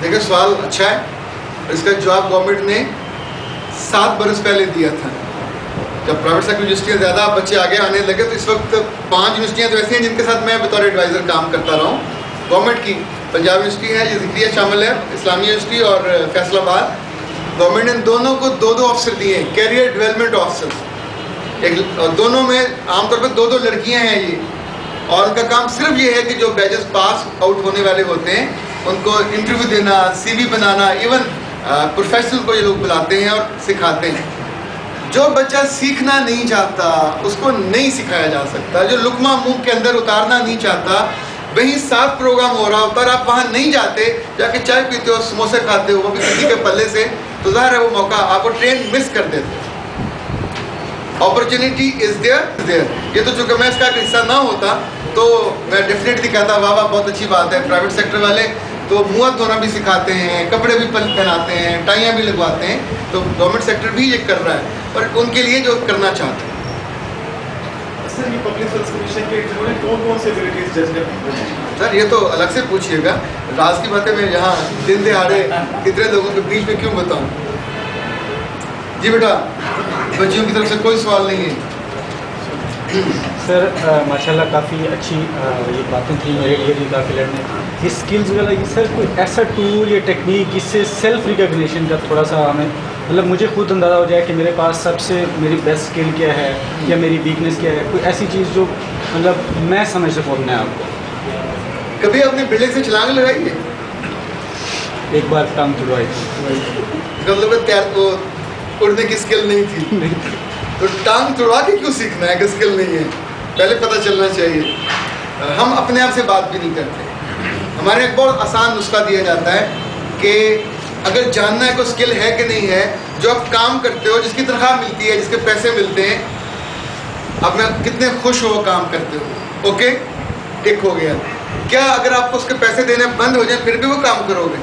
देखिए सवाल अच्छा है, इसका जवाब गवर्नमेंट ने 7 बरस पहले दिया था। जब प्राइवेट सेक्टर यूनिवर्सिटियाँ ज़्यादा बच्चे आगे आने लगे तो इस वक्त 5 यूनिवर्सिटियाँ तो ऐसी हैं जिनके साथ मैं बतौर एडवाइज़र काम करता रहा हूँ गवर्नमेंट की। पंजाब यूनिवर्सिटी है, ये ज़िक्रिया शामिल है, इस्लामी यूनिवर्सिटी और फैसलाबाद। गवर्नमेंट ने दोनों को 2-2 अफसर दिए हैं, कैरियर डेवलपमेंट ऑफिसर। एक दोनों में आमतौर पर 2-2 लड़कियाँ हैं ये, और उनका काम सिर्फ ये है कि जो बैचेस पास आउट होने वाले होते हैं उनको इंटरव्यू देना, CV बनाना, इवन प्रोफेशनल को ये लोग बुलाते हैं और सिखाते हैं। जो बच्चा सीखना नहीं चाहता उसको नहीं सिखाया जा सकता। जो लुकमा मुंह के अंदर उतारना नहीं चाहता, वहीं 7 प्रोग्राम हो रहा होता और आप वहाँ नहीं जाते, जाके चाय पीते हो, समोसे खाते हो, वो भी किसी के पल्ले से, तो ज़ाहिर है वो मौका आपको ट्रेन मिस कर देते हो। Opportunity is there. ये तो चूँकि मैं इसका हिस्सा ना होता तो मैं डेफिनेटली कहता वाह वाह बहुत अच्छी बात है। प्राइवेट सेक्टर वाले तो मुँह धोना भी सिखाते हैं, कपड़े भी पहनाते हैं, टाइयाँ भी लगवाते हैं, तो गवर्नमेंट सेक्टर भी ये कर रहा है, पर उनके लिए जो करना चाहते हैं। सर ये पब्लिक सर्विस कमीशन के जिन्होंने कौन से एबिलिटीज जज ने? सर ये तो अलग से पूछिएगा, राज की बातें मैं यहाँ दिन दिहाड़े कितने लोगों के बीच में क्यों बताऊँ। जी बेटा, बच्चियों की तरफ से कोई सवाल नहीं है। सर माशाल्लाह काफ़ी अच्छी ये बातें थी मेरे लिए भी काफ़ी लड़ने ये स्किल्स वाला। ये सर कोई ऐसा टूल या टेक्निक जिससे सेल्फ रिकग्निशन का थोड़ा सा हमें मतलब मुझे खुद अंदाज़ा हो जाए कि मेरे पास सबसे मेरी बेस्ट स्किल क्या है या मेरी वीकनेस क्या है, कोई ऐसी चीज़ जो मतलब मैं समझ सकूँ अपने आप को। कभी अपने बिल्डिंग से छलांग लगाई है? एक बार टांग छुड़वाई थी, मतलब तैर को उड़ने की स्किल नहीं थी तो टांग तुड़वा के क्यों सीखना है कि स्किल नहीं है? पहले पता चलना चाहिए। हम अपने आप से बात भी नहीं करते। हमारे एक बहुत आसान नुस्खा दिया जाता है कि अगर जानना है कोई स्किल है कि नहीं है, जो आप काम करते हो, जिसकी तनख्वाह मिलती है, जिसके पैसे मिलते हैं, आप में कितने खुश हो वो काम करते हो। ओके, टिक हो गया। क्या अगर आपको उसके पैसे देने बंद हो जाए फिर भी वो काम करोगे?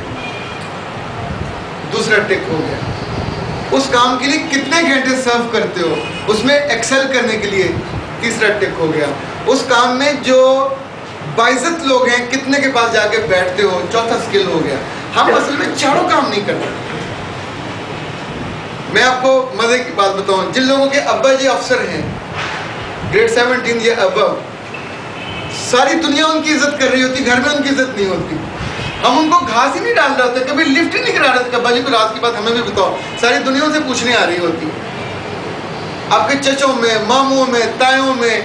दूसरा टिक हो गया। उस काम के लिए कितने घंटे सर्व करते हो, उसमें एक्सेल करने के लिए तीसरा टिक हो गया। उस काम में जो बाइज्जत लोग हैं कितने के पास जाके बैठते हो, चौथा स्किल हो गया। हम असल में चारों काम नहीं करते। मैं आपको मजे की बात बताऊं, जिन लोगों के अब्बा जी अफसर हैं ग्रेड 17 या अबव, सारी दुनिया उनकी इज्जत कर रही होती, घर में उनकी इज्जत नहीं होती। हम उनको घास ही नहीं डाल रहे होते, कभी लिफ्ट ही नहीं करा रहे थे। अब्बा जी को रात की बात हमें भी बताओ, सारी दुनिया से पूछने आ रही होती। आपके चचों में, मामुओं में, तायों में,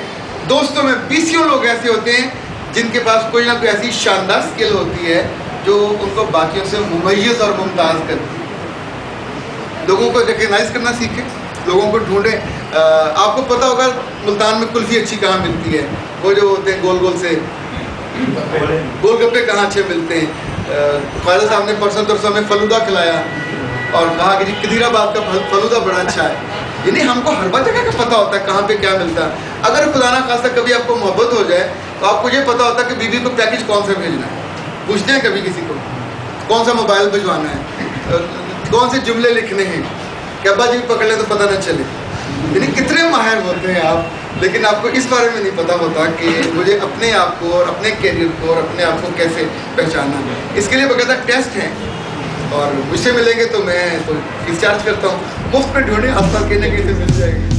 दोस्तों में 20 लोग ऐसे होते हैं जिनके पास कोई ना कोई ऐसी शानदार स्किल होती है जो उनको बाकियों से मुमय्यज़ और मुमताज़ करती है। लोगों को रिकग्नाइज करना सीखें, लोगों को ढूंढें। आपको पता होगा मुल्तान में कुल्फ़ी अच्छी कहाँ मिलती है, वो जो होते हैं गोल गोल से गोलगप्पे कहाँ अच्छे मिलते हैं। ख्वाजा साहब ने परसों तरसों में फलूदा खिलाया और कहा कि जी कदीराबाद का फलूदा बड़ा अच्छा है। यानी हमको हर बात जगह का पता होता है कहाँ पे क्या मिलता है। अगर खुदा ना खास्ता कभी आपको मोहब्बत हो जाए तो आपको ये पता होता है कि बीवी को पैकेज कौन सा भेजना है। पूछते हैं कभी किसी को कौन सा मोबाइल भिजवाना है, कौन से जुमले लिखने हैं, कि अब्बा जी पकड़ ले तो पता न चले। यानी कितने माहिर होते हैं आप, लेकिन आपको इस बारे में नहीं पता होता कि मुझे अपने आप को और अपने कैरियर को और अपने आप को कैसे पहचानना है। इसके लिए बकायदा टेस्ट हैं और मुझसे मिलेंगे तो मैं तो डिस्चार्ज करता हूँ। मुफ्त में ढूंढें, आपका कहने कहीं से मिल जाएगी।